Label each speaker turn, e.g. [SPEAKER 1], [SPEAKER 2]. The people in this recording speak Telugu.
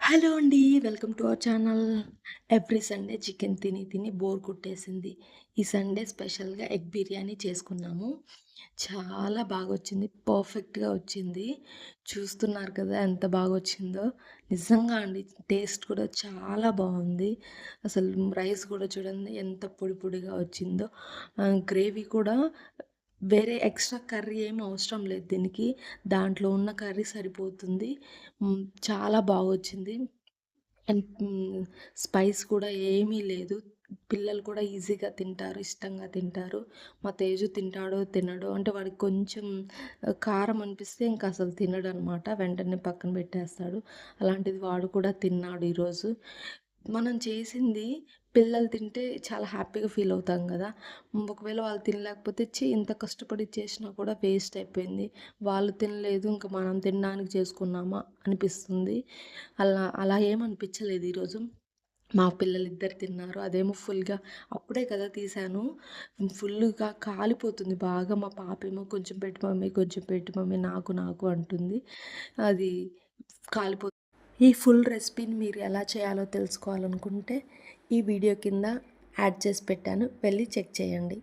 [SPEAKER 1] హలో అండి. Welcome to our channel. Every Sunday chicken తిని తిని బోర్ కొట్టేసింది. ఈ సండే స్పెషల్‌గా ఎగ్ బిర్యానీ చేసుకున్నాము. చాలా బాగొచ్చింది. పర్ఫెక్ట్‌గా వచ్చింది. చూస్తున్నారు కదా ఎంత బాగొచ్చిందో. నిజంగా అండి టేస్ట్ కూడా చాలా బావుంది. అసలు రైస్ కూడా చూడండి ఎంత పొడి పొడిగా వచ్చిందో. గ్రేవీ కూడా వేరే ఎక్స్‌ట్రా కర్రీ ఏమి అవసరం లేదు దీనికి. దాంట్లో ఉన్న కర్రీ సరిపోతుంది. చాలా బాగొచ్చింది. అండ్ స్పైస్ కూడా ఏమీ లేదు. పిల్లలు కూడా ఈజీగా తింటారు, ఇష్టంగా తింటారు. మా తేజు తింటాడో, తినడో అంటే వాడికి కొంచెం కారం అనిపిస్తే ఇంక అసలు తినడనమాట. వెంటనే పక్కన పెట్టేస్తాడు. అలాంటిది వాడు కూడా తిన్నాడు ఈరోజు. మనం చేసింది పిల్లలు తింటే చాలా హ్యాపీగా ఫీల్ అవుతాం గదా! ఒకవేళ వాళ్ళు తినలేకపోతే ఇంత కష్టపడి చేసినా కూడా వేస్ట్ అయిపోయింది. వాళ్ళు తినలేదు ఇంక మనం తినడానికి చేసుకున్నామా అనిపిస్తుంది. అలా అలా ఏమనిపించలేదు ఈరోజు. మా పిల్లలిద్దరు తిన్నారు. అదేమో ఫుల్‌గా అప్పుడే కదా తీశాను. ఫుల్లుగా కాలిపోతుంది బాగా. మా పాపేమో "కొంచెం పెట్టు మమ్మీ, కొంచెం పెట్టు మమ్మీ నాకు నాకు" అంటుంది. అది కాలిపోతుంది. ఈ ఫుల్ రెసిపీని మీరు ఎలా చేయాలో తెలుసుకోవాలనుకుంటే ఈ వీడియో కింద యాడ్ చేసి పెట్టాను. వెళ్ళి చెక్ చేయండి.